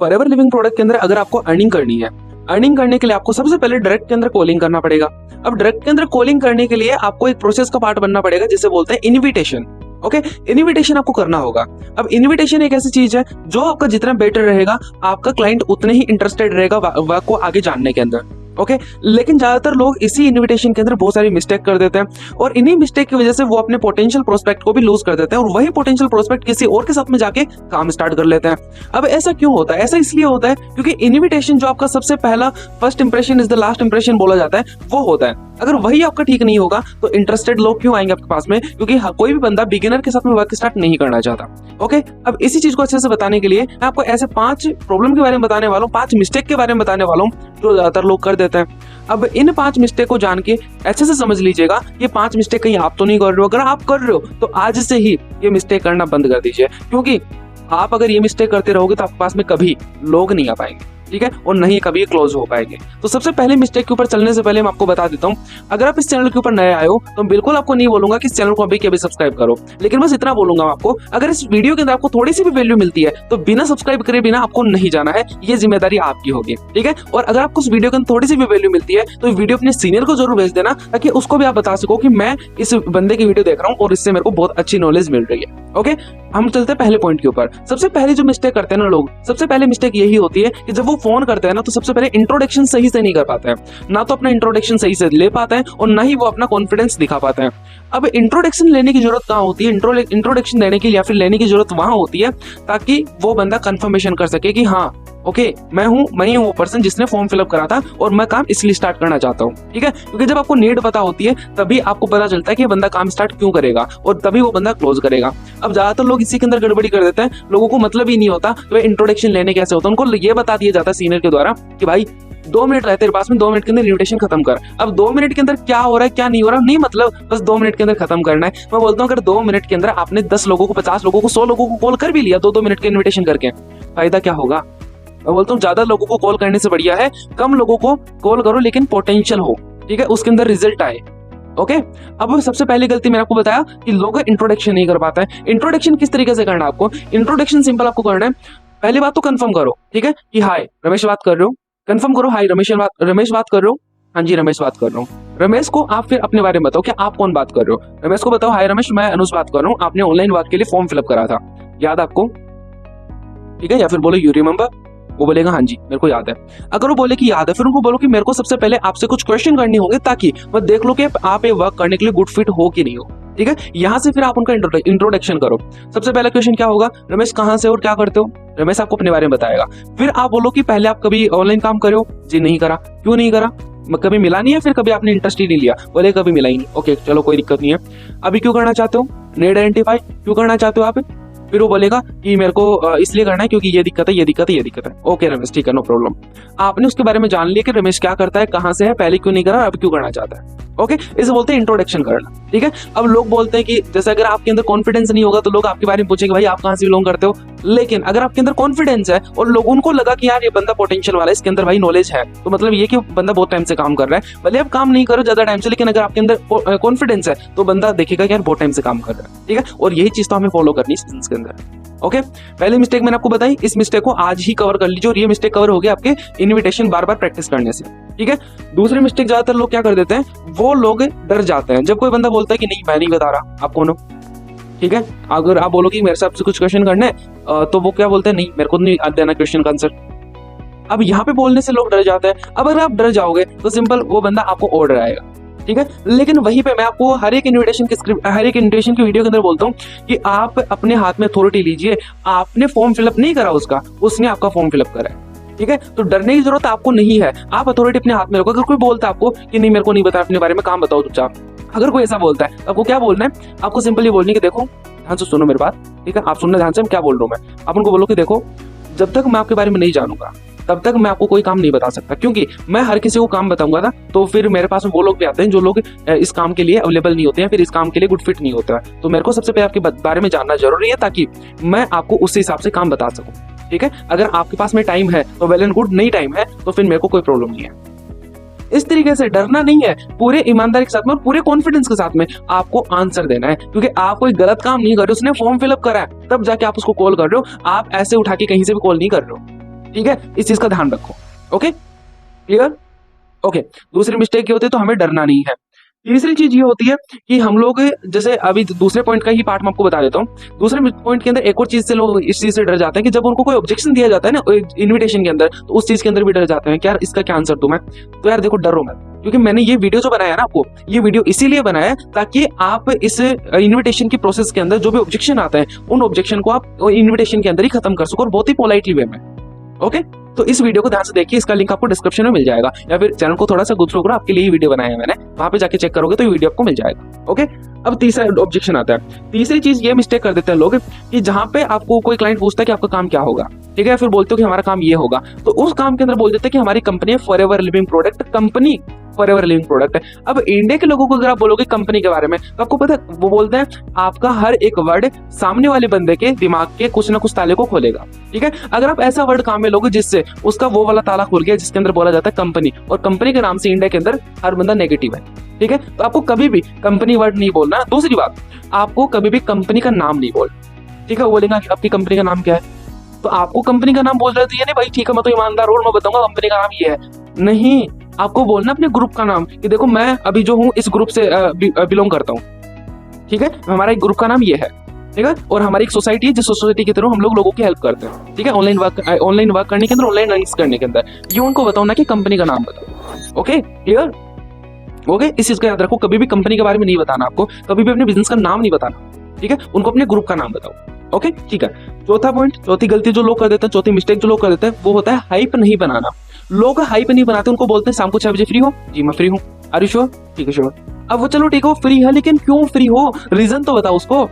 Forever living product के अंदर अगर आपको अर्निंग करनी है, अर्निंग करने के लिए आपको सबसे पहले डायरेक्ट के अंदर कॉलिंग करना पड़ेगा। अब डायरेक्ट के अंदर कॉलिंग करने के लिए आपको एक प्रोसेस का पार्ट बनना पड़ेगा जिसे बोलते हैं इनविटेशन। ओके, इनविटेशन आपको करना होगा। अब इनविटेशन एक ऐसी चीज है जो आपका जितना बेटर रहेगा आपका क्लाइंट उतने ही इंटरेस्टेड रहेगा वर्क को आगे जानने के अंदर। ओके, लेकिन ज्यादातर लोग इसी इनविटेशन के अंदर बहुत सारी मिस्टेक कर देते हैं और इन्हीं मिस्टेक की वजह से वो अपने पोटेंशियल प्रोस्पेक्ट को भी लूज कर देते हैं और वही पोटेंशियल प्रोस्पेक्ट किसी और के साथ में जाके काम स्टार्ट कर लेते हैं। अब ऐसा क्यों होता है? ऐसा इसलिए होता है क्योंकि इनविटेशन जो आपका सबसे पहला first impression is the last impression बोला जाता है, वो होता है। अगर वही आपका ठीक नहीं होगा तो इंटरेस्टेड लोग क्यों आएंगे आपके पास में? क्योंकि कोई भी बंदा बिगिनर के साथ में वर्क स्टार्ट नहीं करना चाहता। ओके, अब इसी चीज को अच्छे से बताने के लिए मैं आपको ऐसे 5 प्रॉब्लम के बारे में बताने वाला हूँ, 5 मिस्टेक के बारे में बताने वाला हूँ जो ज्यादातर लोग कर देते हैं। अब इन 5 मिस्टेक को जान के अच्छे से समझ लीजिएगा, ये 5 मिस्टेक कहीं आप तो नहीं कर रहे हो। अगर आप कर रहे हो तो आज से ही ये मिस्टेक करना बंद कर दीजिए, क्योंकि आप अगर ये मिस्टेक करते रहोगे तो आपके पास में कभी लोग नहीं आ पाएंगे, ठीक है, और नहीं कभी क्लोज हो पाएंगे। तो सबसे पहले मिस्टेक के ऊपर चलने से पहले मैं आपको बता देता हूँ, अगर आप इस चैनल के ऊपर नए आए हो तो बिल्कुल आपको नहीं बोलूंगा कि इस चैनल को अभी के अभी सब्सक्राइब करो, लेकिन बस इतना बोलूंगा आपको, अगर इस वीडियो के अंदर आपको थोड़ी सी भी वैल्यू मिलती है तो बिना सब्सक्राइब करे बिना आपको नहीं जाना है, ये जिम्मेदारी आपकी होगी, ठीक है। और अगर आपको इस वीडियो के अंदर थोड़ी सी भी वैल्यू मिलती है तो वीडियो अपने सीनियर को जरूर भेज देना, ताकि उसको भी आप बता सको कि मैं इस बंदे की वीडियो देख रहा हूँ और इससे मेरे को बहुत अच्छी नॉलेज मिल रही है। ओके, हम चलते हैं पहले पॉइंट के ऊपर। सबसे पहले जो मिस्टेक करते हैं ना लोग, सबसे पहले मिस्टेक यही होती है कि जब वो फोन करते हैं ना तो सबसे पहले इंट्रोडक्शन सही से नहीं कर पाते हैं, ना तो अपना इंट्रोडक्शन सही से ले पाते हैं और ना ही वो अपना कॉन्फिडेंस दिखा पाते हैं। अब इंट्रोडक्शन लेने की जरूरत कहाँ होती है? इंट्रोडक्शन देने की या फिर लेने की जरूरत वहां होती है ताकि वो बंदा कंफर्मेशन कर सके कि हाँ ओके, मैं हूँ वो पर्सन जिसने फॉर्म फिलअप करा था और मैं काम इसलिए स्टार्ट करना चाहता हूँ, ठीक है। क्योंकि जब आपको नीड पता होती है तभी आपको पता चलता है कि ये बंदा काम स्टार्ट क्यों करेगा और तभी वो बंदा क्लोज करेगा। अब ज्यादातर लोग इसी के अंदर गड़बड़ी कर देते हैं, लोगों को मतलब ही नहीं होता कि भाई इंट्रोडक्शन लेने कैसे होता है। उनको ये बता दिया जाता है सीनियर के द्वारा कि भाई 2 मिनट रहते तेरे पास में, 2 मिनट के अंदर इन्विटेशन खत्म कर। अब 2 मिनट के अंदर क्या हो रहा है क्या नहीं हो रहा नहीं मतलब, बस 2 मिनट के अंदर खत्म करना है। मैं बोलता हूँ अगर 2 मिनट के अंदर आपने 10 लोगों को, 50 लोगों को, 100 लोगों को कॉल कर भी लिया 2-2 मिनट के इन्विटेशन करके, फायदा क्या होगा? मैं बोलता हूँ ज्यादा लोगों को कॉल करने से बढ़िया है कम लोगों को कॉल करो लेकिन पोटेंशियल हो, ठीक है, उसके अंदर रिजल्ट आए। ओके, अब सबसे पहली गलती मैंने आपको बताया कि लोग इंट्रोडक्शन नहीं कर पाते हैं। इंट्रोडक्शन किस तरीके से करना है आपको? इंट्रोडक्शन सिंपल आपको करना है, पहली बात तो कंफर्म करो, ठीक है, कि हाय रमेश बात कर रहे हो, कंफर्म करो, हाय रमेश बात कर रहे हो, हाँ जी रमेश बात कर रहा हूँ। रमेश को आप फिर अपने बारे में बताओ कि आप कौन बात कर रहे हो। रमेश को बताओ हाय रमेश, मैं अनुज बात कर रहा हूँ, आपने ऑनलाइन वर्क के लिए फॉर्म फिलअप करा था, याद आपको, ठीक है। या फिर बोलो यू रिमेंबर, वो बोलेगा हाँ जी मेरे को याद है। अगर वो बोले कि याद है, फिर उनको बोलो कि मेरे को सबसे पहले आपसे कुछ क्वेश्चन करने होंगे ताकि मैं देख लो कि आप ये वर्क करने के लिए गुड फिट हो कि नहीं हो, ठीक है। यहाँ से फिर आप उनका इंट्रोडक्शन करो। सबसे पहला क्वेश्चन क्या होगा? रमेश कहाँ से और क्या करते हो? रमेश आपको अपने बारे में बताएगा। फिर आप बोलो कि पहले आप कभी ऑनलाइन काम करे हो? जी नहीं करा। क्यों नहीं करा? कभी मिला नहीं है, फिर कभी आपने इंटरेस्ट ही नहीं लिया? बोले कभी मिला ही नहीं। ओके चलो कोई दिक्कत नहीं है। अभी क्यों करना चाहते हो? नीड आइडेंटिफाई क्यों करना चाहते हो आप? फिर वो बोलेगा कि मेरे को इसलिए करना है क्योंकि ये दिक्कत है, ये दिक्कत है, ये दिक्कत है। ओके रमेश ठीक है, नो प्रॉब्लम। आपने उसके बारे में जान लिया कि रमेश क्या करता है, कहाँ से है, पहले क्यों नहीं करा, अब क्यों करना चाहता है। ओके, इसे बोलते हैं इंट्रोडक्शन करना, ठीक है। अब लोग बोलते हैं कि जैसे अगर आपके अंदर कॉन्फिडेंस नहीं होगा तो लोग आपके बारे में पूछेंगे भाई आप कहाँ से बिलोंग करते हो। लेकिन अगर आपके अंदर कॉन्फिडेंस है और लोगों को लगा कि यार ये बंदा पोटेंशियल वाला है, इसके अंदर भाई नॉलेज है, तो मतलब ये कि बंदा बहुत टाइम से काम कर रहा है, भले आप काम नहीं करो ज्यादा टाइम से, लेकिन अगर आपके अंदर कॉन्फिडेंस है तो बंदा देखेगा कि यार बहुत टाइम से काम कर रहा है, ठीक है। और यही चीज तो हमें फॉलो करनी है इसके अंदर। ओके, पहली मिस्टेक मैंने आपको बताई, इस मिस्टेक को आज ही कवर कर लीजिए और ये मिस्टेक कवर हो गया आपके इनविटेशन बार बार प्रैक्टिस करने से, ठीक है। दूसरी मिस्टेक ज्यादातर लोग क्या कर देते हैं, वो लोग डर जाते हैं जब कोई बंदा बोलता है कि नहीं मैं नहीं बता रहा आप कौन हो, ठीक है। अगर आप बोलो कि मेरे से आपसे कुछ क्वेश्चन करना है तो वो क्या बोलते हैं, नहीं मेरे को नहीं देना क्वेश्चन का आंसर। अब यहाँ पे बोलने से लोग डर जाते हैं। अब अगर आप डर जाओगे तो सिंपल वो बंदा आपको और डराएगा, ठीक है। लेकिन वहीं पे मैं आपको हर एक इन्विटेशन की स्क्रिप्ट, हर एक इन्विटेशन की वीडियो के अंदर बोलता हूँ कि आप अपने हाथ में अथॉरिटी लीजिए। आपने फॉर्म फिलअप नहीं करा उसका, उसने आपका फॉर्म फिलअप करा है, ठीक है। तो डरने की जरूरत आपको नहीं है, आप अथॉरिटी अपने हाथ में रखो। अगर कोई बोलता है आपको कि नहीं मेरे को नहीं बता अपने बारे में, काम बताओ चुपचाप, अगर कोई ऐसा बोलता है आपको क्या बोलना है? आपको सिंपल ये बोलनी कि देखो ध्यान से सुनो मेरी बात, ठीक है, आप सुनना ध्यान से, क्या बोल रहा हूँ मैं। आप उनको बोलो कि देखो जब तक मैं आपके बारे में नहीं जानूंगा तब तक मैं आपको कोई काम नहीं बता सकता, क्योंकि मैं हर किसी को काम बताऊंगा ना तो फिर मेरे पास वो लोग भी आते हैं जो लोग इस काम के लिए अवेलेबल नहीं होते हैं, फिर इस काम के लिए गुड फिट नहीं होता है। तो मेरे को सबसे पहले आपके बारे में जानना जरूरी है ताकि मैं आपको उस हिसाब से काम बता सकूं, ठीक है। अगर आपके पास में टाइम है तो वेल एंड गुड, नहीं टाइम है तो फिर मेरे को कोई प्रॉब्लम नहीं है। इस तरीके से डरना नहीं है, पूरे ईमानदारी के साथ में और पूरे कॉन्फिडेंस के साथ में आपको आंसर देना है, क्योंकि आप कोई गलत काम नहीं कर रहे हो। उसने फॉर्म फिलअप करा है तब जाके आप उसको कॉल कर रहे हो, आप ऐसे उठा के कहीं से भी कॉल नहीं कर रहे हो, ठीक है, इस चीज का ध्यान रखो। Okay, clear? ओके, दूसरी मिस्टेक ये होती है तो हमें डरना नहीं है। तीसरी चीज ये होती है कि हम लोग, जैसे अभी दूसरे पॉइंट का ही पार्ट मैं आपको बता देता हूँ। दूसरे पॉइंट के अंदर एक और चीज से लोग इस चीज से डर जाते हैं कि जब उनको कोई ऑब्जेक्शन दिया जाता है ना इनविटेशन के अंदर, तो उस चीज के अंदर भी डर जाते हैं कि यार इसका क्या आंसर दूं मैं। तो यार देखो, डरो मत, क्योंकि मैंने ये वीडियो जो बनाया ना आपको, ये वीडियो इसीलिए बनाया है ताकि आप इस इन्विटेशन की प्रोसेस के अंदर जो भी ऑब्जेक्शन आते हैं उन ऑब्जेक्शन को आप इन्विटेशन के अंदर ही खत्म कर सको, और बहुत ही पोलाइटली वे में। ओके, तो इस वीडियो को ध्यान से देखिए, इसका लिंक आपको डिस्क्रिप्शन में मिल जाएगा, या फिर चैनल को थोड़ा सा गो थ्रू करो, आपके लिए वीडियो बनाया है मैंने, वहां पे जाके चेक करोगे तो ये वीडियो आपको मिल जाएगा। ओके, अब तीसरा ऑब्जेक्शन आता है। तीसरी चीज ये मिस्टेक कर देते हैं लोग कि जहां पे आपको कोई क्लाइंट पूछता है कि आपका काम क्या होगा, ठीक है, फिर बोलते हो कि हमारा काम ये होगा, तो उस काम के अंदर बोल देते हैं कि हमारी कंपनी है forever living product, company forever living product है। अब इंडिया के लोगों को अगर आप बोलोगे कंपनी के बारे में, तो आपको पता है वो बोलते हैं आपका हर एक वर्ड सामने वाले बंदे के दिमाग के कुछ ना कुछ ताले को खोलेगा। ठीक है, अगर आप ऐसा वर्ड काम में लोगे जिससे उसका वो वाला ताला खुल गया जिसके अंदर बोला जाता है कंपनी, और कंपनी के नाम से इंडिया के अंदर हर बंदा नेगेटिव है, ठीक है, तो आपको कभी भी कंपनी वर्ड नहीं बोलना। दूसरी बात, आपको कभी भी कंपनी का नाम नहीं बोल, ठीक है, वो बोलेगा आपकी कंपनी का नाम क्या है, तो आपको कंपनी का नाम बोल रहे थे नहीं भाई, ठीक है, मैं तो ईमानदार हूं, मैं बताऊंगा कंपनी का नाम ये है, नहीं, आपको बोलना अपने ग्रुप का नाम कि देखो मैं अभी जो हूँ इस ग्रुप से बिलोंग करता हूँ, ठीक है, हमारा एक ग्रुप का नाम ये है, ठीक है, और हमारी एक सोसाइटी है जिस सोसाइटी के थ्रू हम लोग लोगों की हेल्प करते हैं, ठीक है, ऑनलाइन वर्क करने के अंदर, ऑनलाइन अर्निंग्स करने के अंदर, ये उनको बताओ ना कि कंपनी का नाम बताओ। Okay, clear? ओके, इस चीज का याद रखो, कभी भी कंपनी के बारे में नहीं बताना आपको, कभी भी अपने बिजनेस का नाम नहीं बताना, ठीक है, उनको अपने ग्रुप का नाम बताओ। ओके, ठीक है। चौथा पॉइंट, चौथी गलती जो लोग कर देते हैं, चौथी मिस्टेक जो लोग कर देते हैं, वो होता है हाइप नहीं बनाना। लोग हाइप नहीं बनाते, उनको बोलते हैं शाम को 6 बजे फ्री हो, जी मैं फ्री हूँ, आर यू श्योर, ठीक है श्योर। अब वो चलो ठीक हो, फ्री है, लेकिन क्यों फ्री हो, रीजन तो बताओ उसको,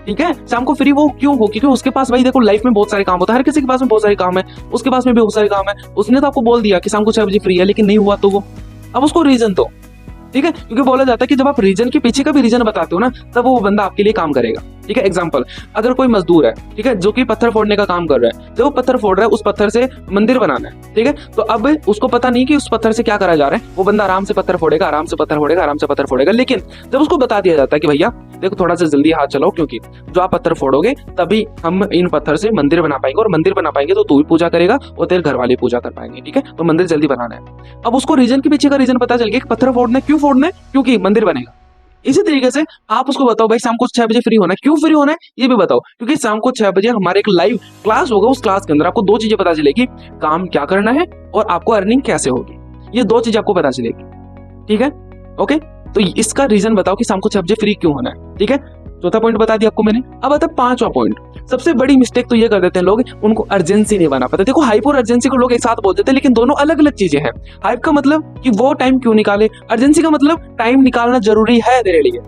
ठीक है, शाम को फ्री वो क्यों हो, क्योंकि उसके पास भाई देखो लाइफ में बहुत सारे काम होता है, हर किसी के पास में बहुत सारे काम है, उसके पास में भी बहुत सारे काम है, उसने तो आपको बोल दिया कि शाम को 6 बजे फ्री है, लेकिन नहीं हुआ तो वो, अब उसको रीजन तो, ठीक है, क्योंकि बोला जाता है कि जब आप रीजन के पीछे का भी रीजन बताते हो ना, तब वो बंदा आपके लिए काम करेगा। ठीक है, एग्जांपल, अगर कोई मजदूर है, ठीक है, जो कि पत्थर फोड़ने का काम कर रहा है, जब वो पत्थर फोड़ रहा है, उस पत्थर से मंदिर बनाना है, ठीक है, तो अब उसको पता नहीं कि उस पत्थर से क्या करा जा रहा है, वो बंदा आराम से पत्थर फोड़ेगा, आराम से पत्थर फोड़ेगा, आराम से पत्थर फोड़ेगा, लेकिन जब उसको बता दिया जाता है कि भैया देखो थोड़ा सा जल्दी हाथ चलाओ, क्योंकि जो आप पत्थर फोड़ोगे तभी हम इन पत्थर से मंदिर बना पाएंगे, और मंदिर बना पाएंगे तो तू भी पूजा करेगा और तेरे घर वाले पूजा कर पाएंगे, ठीक है, तो मंदिर जल्दी बनाना है। अब उसको रीजन के पीछे का रीजन पता चल गया कि पत्थर फोड़ना है, क्यों फोड़ना है, क्योंकि मंदिर बनेगा। इसी तरीके से आप उसको बताओ भाई शाम को 6 बजे फ्री होना है, क्यों फ्री होना है ये भी बताओ, क्योंकि शाम को 6 बजे हमारे एक लाइव क्लास होगा, उस क्लास के अंदर आपको 2 चीजें पता चलेगी, काम क्या करना है और आपको अर्निंग कैसे होगी, ये 2 चीजें आपको पता चलेगी। ठीक है, ओके, तो इसका रीजन बताओ कि शाम को 6 बजे फ्री क्यों होना है। ठीक है, चौथा पॉइंट बता दिया आपको मैंने। अब आता है 5वां पॉइंट। सबसे बड़ी मिस्टेक तो ये कर देते हैं लोग, उनको अर्जेंसी नहीं बना पाते। देखो, हाइप और अर्जेंसी को लोग एक साथ बोल देते हैं, लेकिन दोनों अलग अलग चीजें हैं। हाइप का मतलब कि वो टाइम क्यों निकाले, अर्जेंसी का मतलब टाइम निकालना जरूरी है तेरे लिए।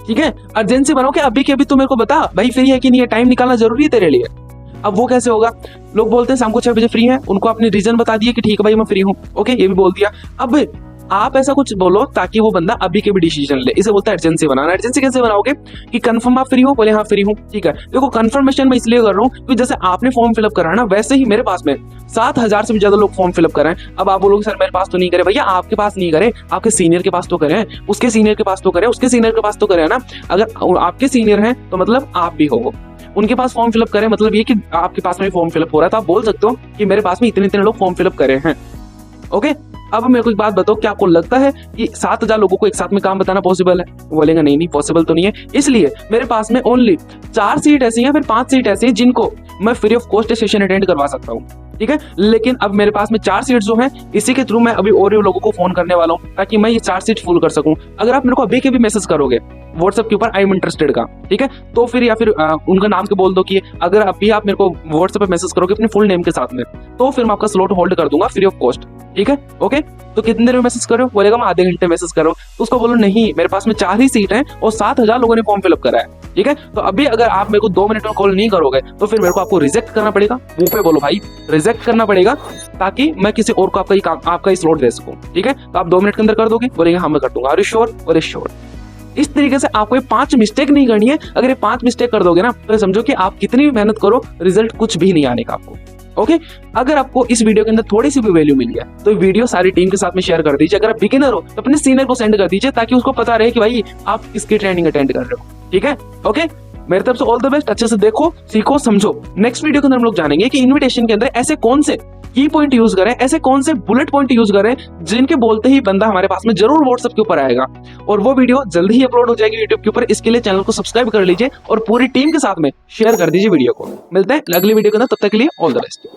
ठीक है, अर्जेंसी बनाओ कि अभी के अभी तू मेरे को बता भाई फ्री है कि नहीं है, टाइम निकालना जरूरी है तेरे लिए। अब वो कैसे होगा, लोग बोलते हैं शाम को 6 बजे फ्री है, उनको अपने रीजन बता दिए कि ठीक है भाई मैं फ्री हूँ, ओके, ये भी बोल दिया। अब आप ऐसा कुछ बोलो ताकि वो बंदा अभी के भी डिसीजन ले, इसे बोलता है अर्जेंसी बनाना। अर्जेंसी कैसे बनाओगे कि कंफर्म आप फ्री हो, बोले हाँ फ्री हूँ, ठीक है। देखो, कंफर्मेशन मैं इसलिए कर रहा हूँ क्योंकि जैसे आपने फॉर्म फिलअप करा ना, वैसे ही मेरे पास में 7,000 से भी ज्यादा लोग फॉर्म फिलअप करें। अब आप बोलोगे सर मेरे पास तो नहीं करे, भैया आपके पास नहीं करे, आपके सीनियर के पास तो करें, उसके सीनियर के पास तो करें, उसके सीनियर के पास तो करें ना। अगर आपके सीनियर हैं तो मतलब आप भी हो, उनके पास फॉर्म फिलअप करें, मतलब ये कि आपके पास में फॉर्म फिलअप हो रहा है, तो आप बोल सकते हो कि मेरे पास में इतने इतने लोग फॉर्म फिलअप करे हैं। ओके, अब मेरे को एक बात बताओ, क्या आपको लगता है कि 7,000 लोगों को एक साथ में काम बताना पॉसिबल है? बोलेंगे नहीं नहीं पॉसिबल तो नहीं है। इसलिए मेरे पास में ओनली 4 सीट ऐसी हैं, फिर 5 सीट ऐसी हैं जिनको मैं free of cost session attend करवा सकता हूँ। ठीक है, लेकिन अब मेरे पास में 4 सीट जो हैं, इसी के थ्रू मैं अभी और लोगों को फोन करने वाला हूँ ताकि मैं ये 4 सीट फुल कर सकूं। अगर आप मेरे को अभी के भी मैसेज करोगे व्हाट्सएप के ऊपर आई एम इंटरेस्टेड का, ठीक है, तो फिर या फिर उनका नाम के बोल दो कि अगर अभी आप मेरे को व्हाट्सएप पे मैसेज करोगे अपने फुल नेम के साथ में, तो फिर मैं आपका स्लॉट होल्ड कर दूंगा फ्री ऑफ कॉस्ट। ठीक है, ओके, तो कितनी देर में मैसेज करो, बोलेगा मैं आधे घंटे मैसेज करो, तो उसको बोलो नहीं मेरे पास में 4 ही सीट हैं और 7,000 लोगों ने फॉर्म फिलअप करा है। ठीक है, तो अभी अगर आप मेरे को 2 मिनट में कॉल नहीं करोगे तो फिर मेरे को आपको रिजेक्ट करना पड़ेगा, मुंह पे बोलो भाई, रिजेक्ट करना पड़ेगा, ताकि मैं किसी और को आपका स्लॉट दे सकूं। ठीक है, तो आप 2 मिनट के अंदर कर दोगे, बोलेंगे हाँ मैं कर दूंगा, आर यू श्योर, और श्योर। इस तरीके से आपको ये 5 मिस्टेक नहीं करनी है। अगर ये 5 मिस्टेक कर दोगे ना, तो समझो कि आप कितनी भी मेहनत करो, रिजल्ट कुछ भी नहीं आने का आपको। ओके, अगर आपको इस वीडियो के अंदर थोड़ी सी भी वैल्यू मिल गया तो वीडियो सारी टीम के साथ में शेयर कर दीजिए। अगर आप बिगिनर हो तो अपने सीनियर को सेंड कर दीजिए ताकि उसको पता रहे कि भाई आप किसकी ट्रेनिंग अटेंड कर रहे हो। ठीक है, ओके, मेरी तरफ से ऑल द बेस्ट, अच्छे से देखो, सीखो, समझो। नेक्स्ट वीडियो के अंदर हम लोग जानेंगे कि इन्विटेशन के अंदर ऐसे कौन से की पॉइंट यूज करें, ऐसे कौन से बुलेट पॉइंट यूज करें जिनके बोलते ही बंदा हमारे पास में जरूर व्हाट्सएप के ऊपर आएगा। और वो वीडियो जल्दी ही अपलोड हो जाएगी यूट्यूब के ऊपर। इसके लिए चैनल को सब्सक्राइब कर लीजिए और पूरी टीम के साथ में शेयर कर दीजिए वीडियो को। मिलते हैं अगली वीडियो के अंदर, तब तक के लिए ऑल द बेस्ट।